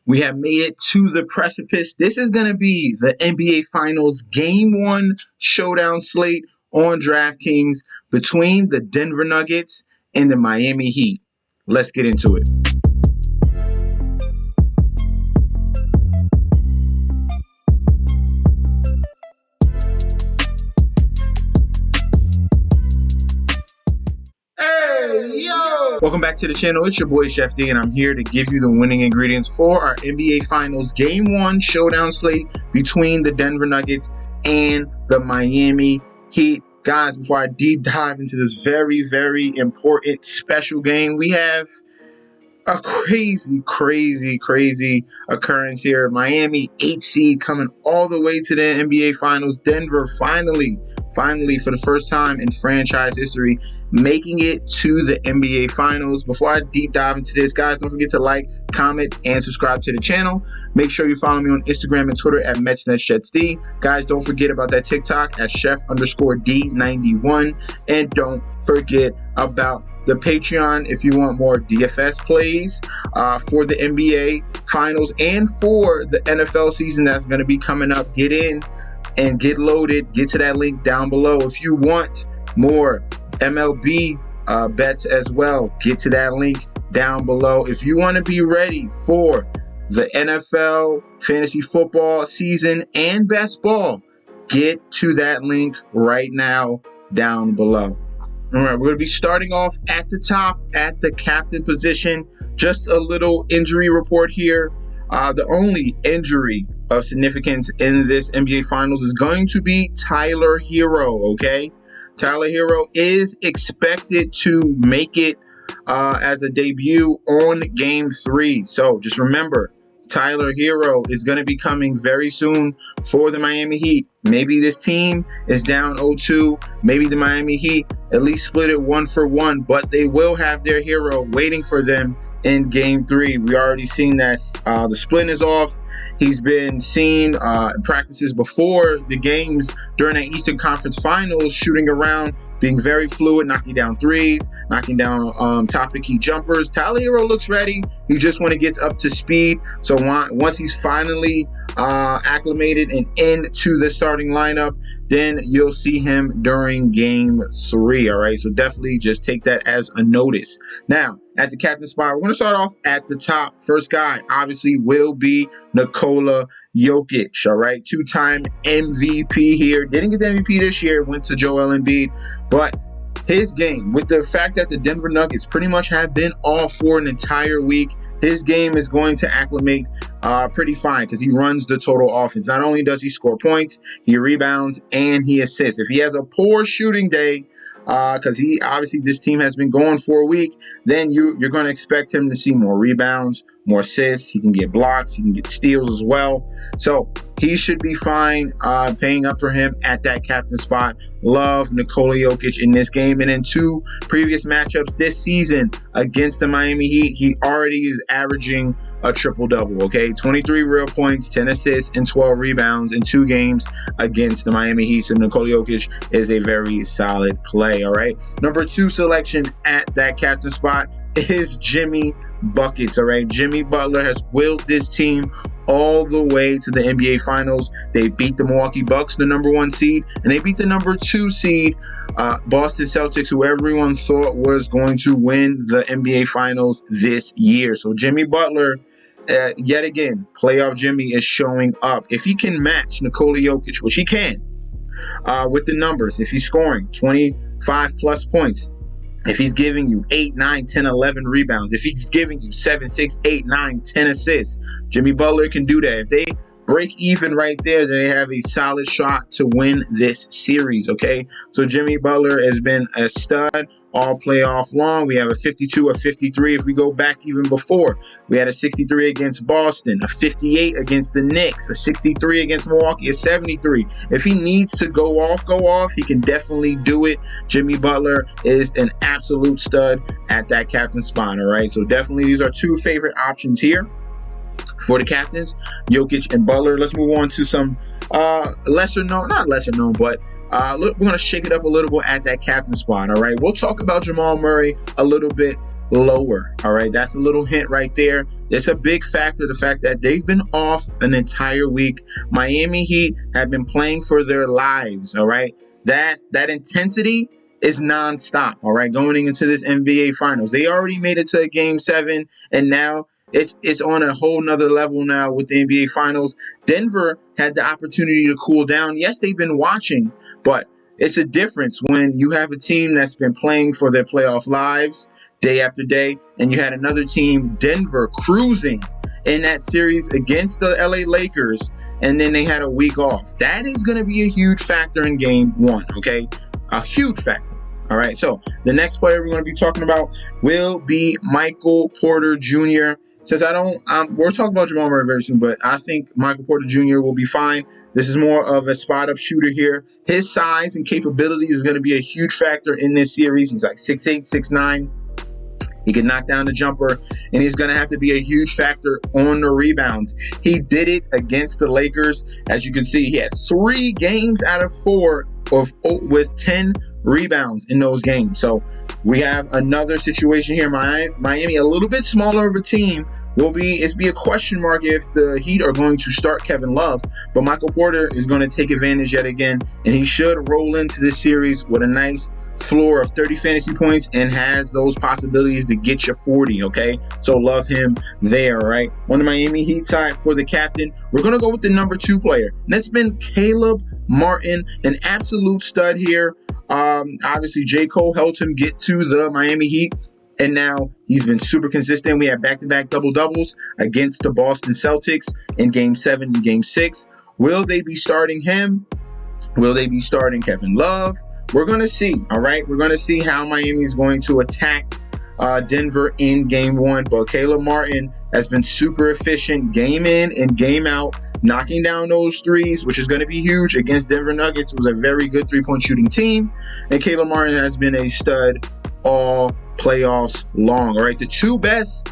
We have made it to the precipice. This is going to be the NBA Finals Game 1 showdown slate on DraftKings between the Denver Nuggets and the Miami Heat. Let's get into it. Hey, yo! Welcome back to the channel. It's your boy, Chef D, and I'm here to give you the winning ingredients for our NBA Finals Game 1 showdown slate between the Denver Nuggets and the Miami Heat. Guys, before I deep dive into this very, very important special game, we have a crazy occurrence here. Miami 8 seed coming all the way to the NBA Finals. Denver finally, for the first time in franchise history, making it to the NBA Finals. Before I deep dive into this, guys, don't forget to like, comment, and subscribe to the channel. Make sure you follow me on Instagram and Twitter at MetsNetShetsD. Guys, don't forget about that TikTok at Chef_D91. And don't forget about the Patreon if you want more DFS plays for the NBA Finals and for the NFL season that's going to be coming up. Get in and get loaded. Get to that link down below. If you want more MLB bets as well, get to that link down below. If you want to be ready for the NFL fantasy football season and best ball, get to that link right now down below. All right, we're going to be starting off at the top at the captain position. Just a little injury report here. The only injury of significance in this NBA Finals is going to be Tyler Hero, okay? Tyler Hero is expected to make it as a debut on Game 3. So just remember, Tyler Hero is going to be coming very soon for the Miami Heat. Maybe this team is down 0-2. Maybe the Miami Heat at least split it 1-for-1, but they will have their hero waiting for them in Game 3. We already seen that the splint is off. He's been seen in practices before the games during the Eastern Conference Finals, shooting around, being very fluid, knocking down threes, knocking down top of the key jumpers. Tyler Hero looks ready. He just want to get up to speed. So once he's finally acclimated and into the starting lineup, then you'll see him during Game 3. All right, so definitely just take that as a notice. Now, at the captain spot, we're going to start off at the top. First guy, obviously, will be Nikola Jokic, all right? Two-time MVP here. Didn't get the MVP this year, went to Joel Embiid, but his game, with the fact that the Denver Nuggets pretty much have been off for an entire week, his game is going to acclimate pretty fine because he runs the total offense. Not only does he score points, he rebounds and he assists. If he has a poor shooting day, because this team has been going for a week, then you're going to expect him to see more rebounds, more assists. He can get blocks, he can get steals as well. So he should be fine paying up for him at that captain spot. Love Nikola Jokic in this game. And in 2 previous matchups this season against the Miami Heat, he already is averaging a triple-double, okay? 23 real points, 10 assists, and 12 rebounds in 2 games against the Miami Heat. So Nikola Jokic is a very solid play, all right? Number 2 selection at that captain spot is Jimmy Buckets, all right? Jimmy Butler has willed this team all the way to the NBA Finals. They beat the Milwaukee Bucks, the number 1 seed, and they beat the number 2 seed, Boston Celtics, who everyone thought was going to win the NBA Finals this year. So Jimmy Butler, yet again, playoff Jimmy is showing up. If he can match Nikola Jokic, which he can, with the numbers, if he's scoring 25 plus points, if he's giving you 8, 9, 10, 11 rebounds, if he's giving you 7, 6, 8, 9, 10 assists, Jimmy Butler can do that. If they break even right there, then they have a solid shot to win this series, okay? So Jimmy Butler has been a stud all playoff long. We have a 52, a 53 if we go back even before. We had a 63 against Boston, a 58 against the Knicks, a 63 against Milwaukee, a 73. If he needs to go off, he can definitely do it. Jimmy Butler is an absolute stud at that captain spot, all right? So definitely these are 2 favorite options here for the captains, Jokic and Butler. Let's move on to some lesser known, but look, we're going to shake it up a little bit at that captain spot, all right? We'll talk about Jamal Murray a little bit lower. All right, that's a little hint right there. It's a big factor, the fact that they've been off an entire week. Miami Heat have been playing for their lives. All right, that intensity is nonstop. All right, going into this NBA Finals, they already made it to a Game 7, and now it's on a whole nother level now with the NBA Finals. Denver had the opportunity to cool down. Yes, they've been watching, but it's a difference when you have a team that's been playing for their playoff lives day after day, and you had another team, Denver, cruising in that series against the LA Lakers, and then they had a week off. That is going to be a huge factor in Game 1, okay? A huge factor. All right, so the next player we're going to be talking about will be Michael Porter Jr. Since we're talking about Jamal Murray very soon, but I think Michael Porter Jr. will be fine. This is more of a spot-up shooter here. His size and capability is going to be a huge factor in this series. He's like 6'8", 6'9". He can knock down the jumper, and he's going to have to be a huge factor on the rebounds. He did it against the Lakers. As you can see, he had 3 games out of 4 with 10 rebounds in those games. So we have another situation here. Miami, a little bit smaller of a team, will be a question mark if the Heat are going to start Kevin Love. But Michael Porter is going to take advantage yet again, and he should roll into this series with a nice floor of 30 fantasy points and has those possibilities to get you 40, okay? So love him there, right? On the Miami Heat side, for the captain, we're going to go with the number 2 player. And that's been Caleb Martin, an absolute stud here. Obviously, J. Cole helped him get to the Miami Heat, and now he's been super consistent. We have back-to-back double-doubles against the Boston Celtics in Game 7 and Game 6. Will they be starting him? Will they be starting Kevin Love? We're going to see, all right? We're going to see how Miami is going to attack Denver in Game 1. But Caleb Martin has been super efficient game in and game out, knocking down those threes, which is going to be huge against Denver Nuggets. It was a very good three-point shooting team. And Caleb Martin has been a stud all playoffs long, all right? The 2 best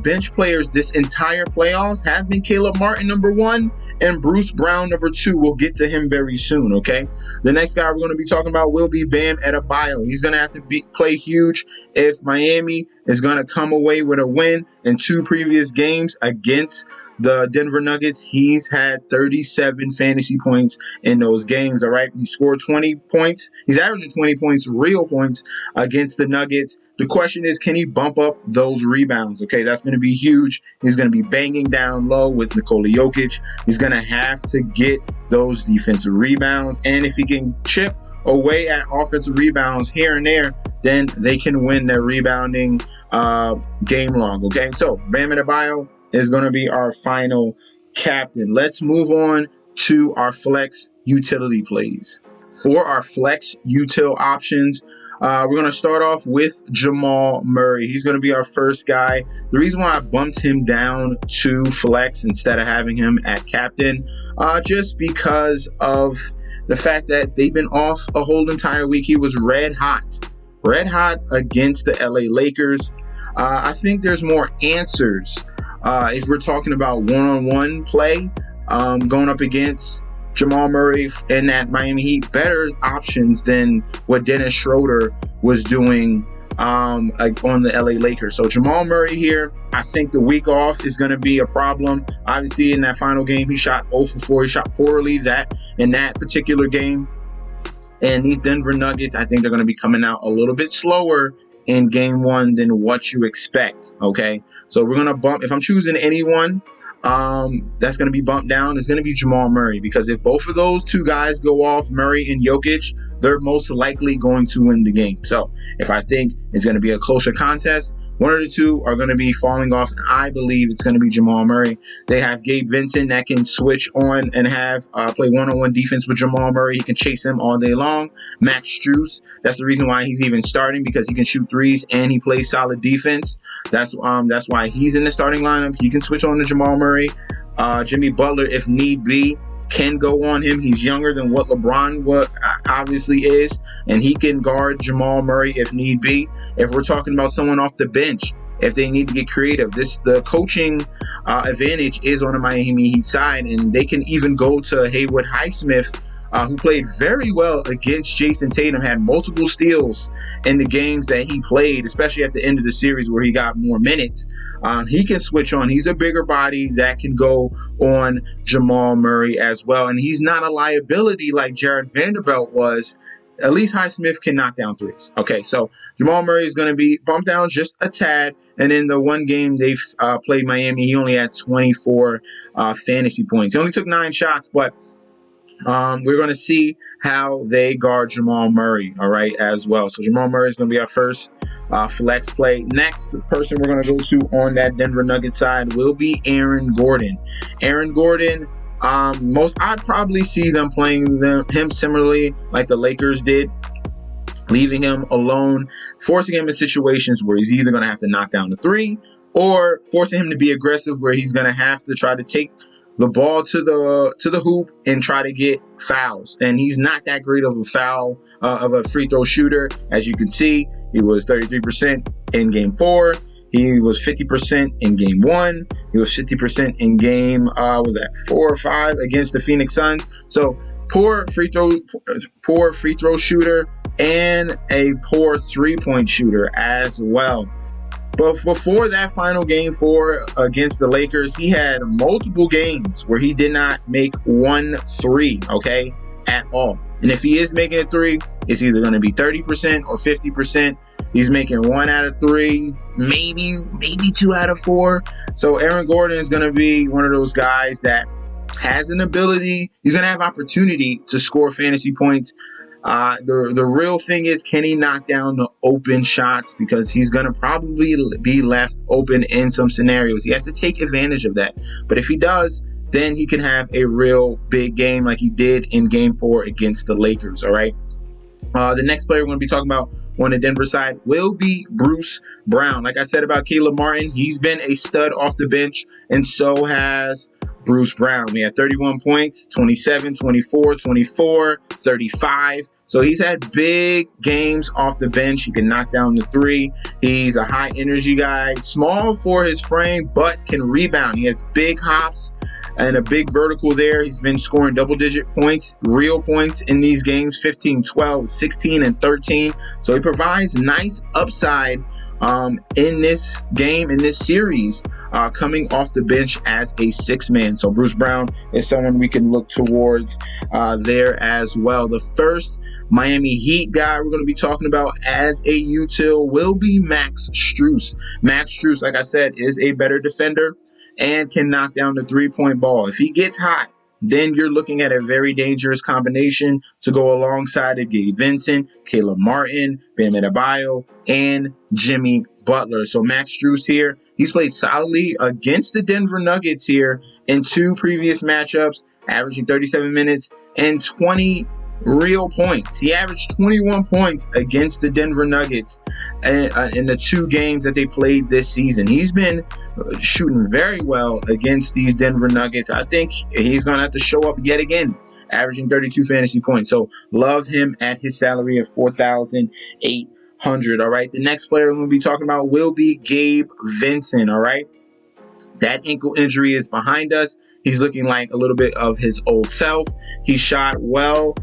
bench players this entire playoffs have been Caleb Martin, number 1, and Bruce Brown, number 2. We'll get to him very soon, okay? The next guy we're going to be talking about will be Bam Adebayo. He's going to have to play huge if Miami is going to come away with a win. In 2 previous games against the Denver Nuggets, he's had 37 fantasy points in those games, all right? He scored 20 points. He's averaging 20 points, real points, against the Nuggets. The question is, can he bump up those rebounds? Okay, that's going to be huge. He's going to be banging down low with Nikola Jokic. He's going to have to get those defensive rebounds. And if he can chip away at offensive rebounds here and there, then they can win their rebounding game log, okay? So Bam Adebayo is going to be our final captain. Let's move on to our flex utility plays. For our flex util options, we're going to start off with Jamal Murray. He's going to be our first guy. The reason why I bumped him down to flex instead of having him at captain, just because of the fact that they've been off a whole entire week. He was red hot against the LA Lakers. I think there's more answers if we're talking about one-on-one play going up against Jamal Murray and that Miami Heat. Better options than what Dennis Schroeder was doing on the LA Lakers. So Jamal Murray here, I think the week off is going to be a problem. Obviously, in that final game, he shot 0 for 4. He shot poorly in that particular game. And these Denver Nuggets, I think they're going to be coming out a little bit slower in Game 1 than what you expect, okay? So we're going to bump, if I'm choosing anyone that's going to be bumped down, it's going to be Jamal Murray, because if both of those 2 guys go off, Murray and Jokic, they're most likely going to win the game. So if I think it's going to be a closer contest, one of the 2 are going to be falling off, and I believe it's going to be Jamal Murray. They have Gabe Vincent that can switch on and have play one-on-one defense with Jamal Murray. He can chase him all day long. Max Strus, that's the reason why he's even starting, because he can shoot threes and he plays solid defense. That's why he's in the starting lineup. He can switch on to Jamal Murray. Jimmy Butler, if need be, can go on him. He's younger than what LeBron obviously is, and he can guard Jamal Murray if need be. If we're talking about someone off the bench, if they need to get creative, the coaching advantage is on the Miami Heat side, and they can even go to Haywood Highsmith who played very well against Jason Tatum, had multiple steals in the games that he played, especially at the end of the series where he got more minutes. He can switch on. He's a bigger body that can go on Jamal Murray as well. And he's not a liability like Jared Vanderbilt was. At least Highsmith can knock down threes. Okay, so Jamal Murray is going to be bumped down just a tad. And in the one game they played Miami, he only had 24 fantasy points. He only took 9 shots, but we're going to see how they guard Jamal Murray, all right, as well. So Jamal Murray is going to be our first flex play. Next, the person we're going to go to on that Denver Nuggets side will be Aaron Gordon. Aaron Gordon, I'd probably see them playing him similarly like the Lakers did, leaving him alone, forcing him in situations where he's either going to have to knock down the three or forcing him to be aggressive where he's going to have to try to take the ball to the hoop and try to get fouls. And he's not that great of a free throw shooter. As you can see, he was 33% in game 4. He was 50% in game 1. He was 50% in game, 4 or 5 against the Phoenix Suns. So poor free throw shooter and a poor 3-point shooter as well. But before that final game 4 against the Lakers, he had multiple games where he did not make 1 3, okay, at all. And if he is making a 3, it's either going to be 30% or 50%. He's making 1 out of 3, maybe 2 out of 4. So Aaron Gordon is going to be one of those guys that has an ability. He's going to have opportunity to score fantasy points. The real thing is, can he knock down the open shots? Because he's going to probably be left open in some scenarios. He has to take advantage of that. But if he does, then he can have a real big game like he did in game 4 against the Lakers. All right. The next player we're going to be talking about on the Denver side will be Bruce Brown. Like I said about Caleb Martin, he's been a stud off the bench, and so has Bruce Brown. He had 31 points, 27, 24, 24, 35. So he's had big games off the bench. He can knock down the 3. He's a high energy guy, small for his frame, but can rebound. He has big hops and a big vertical there. He's been scoring double-digit points, real points in these games, 15, 12, 16, and 13. So he provides nice upside in this game, in this series, coming off the bench as a 6-man. So Bruce Brown is someone we can look towards there as well. The first Miami Heat guy we're going to be talking about as a util will be Max Strus. Max Strus, like I said, is a better defender and can knock down the 3-point ball. If he gets hot, then you're looking at a very dangerous combination to go alongside of Gabe Vincent, Caleb Martin, Bam Adebayo, and Jimmy Butler. So Max Strus here, he's played solidly against the Denver Nuggets here in 2 previous matchups, averaging 37 minutes and 20 real points. He averaged 21 points against the Denver Nuggets in the 2 games that they played this season. He's been shooting very well against these Denver Nuggets. I think he's going to have to show up yet again, averaging 32 fantasy points. So love him at his salary of $4,800. All right. The next player we're going to be talking about will be Gabe Vincent. All right. That ankle injury is behind us. He's looking like a little bit of his old self. He shot well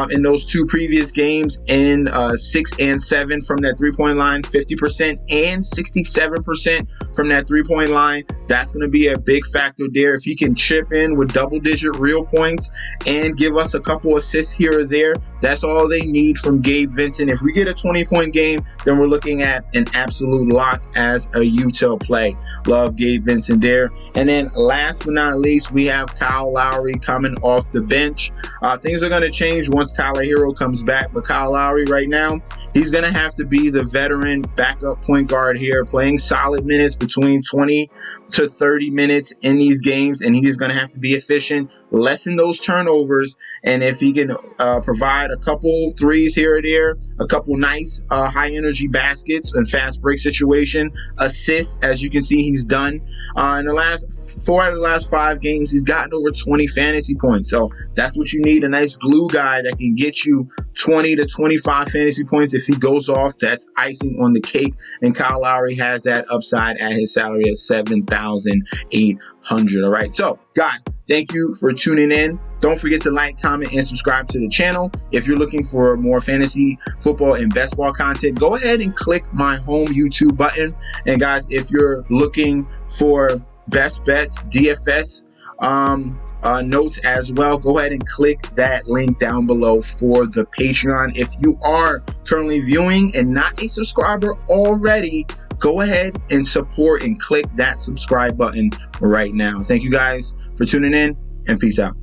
in those 2 previous games in 6 and 7 from that 3-point line, 50% and 67% from that 3-point line. That's going to be a big factor there. If he can chip in with double-digit real points and give us a couple assists here or there, that's all they need from Gabe Vincent. If we get a 20-point game, then we're looking at an absolute lock as a util play. Love Gabe Vincent there. And then last but not least, we have Kyle Lowry coming off the bench. Things are going to change once Tyler Hero comes back, but Kyle Lowry right now, he's going to have to be the veteran backup point guard here, playing solid minutes between 20 to 30 minutes in these games, and he's going to have to be efficient, lessen those turnovers, and if he can provide a couple threes here or there, a couple nice high energy baskets and fast break situation, assists, as you can see he's done in the last 4 out of the last 5 games, he's gotten over 20 fantasy points. So that's what you need, a nice glue guy that can get you 20 to 25 fantasy points. If he goes off, that's icing on the cake, and Kyle Lowry has that upside at his salary of $7,800. All right, so guys, Thank you for tuning in. Don't forget to like, comment, and subscribe to the channel. If you're looking for more fantasy football and best ball content, go ahead and click my home YouTube button. And guys, if you're looking for best bets, DFS notes as well, go ahead and click that link down below for the Patreon. If you are currently viewing and not a subscriber already, go ahead and support and click that subscribe button right now. Thank you guys for tuning in, and peace out.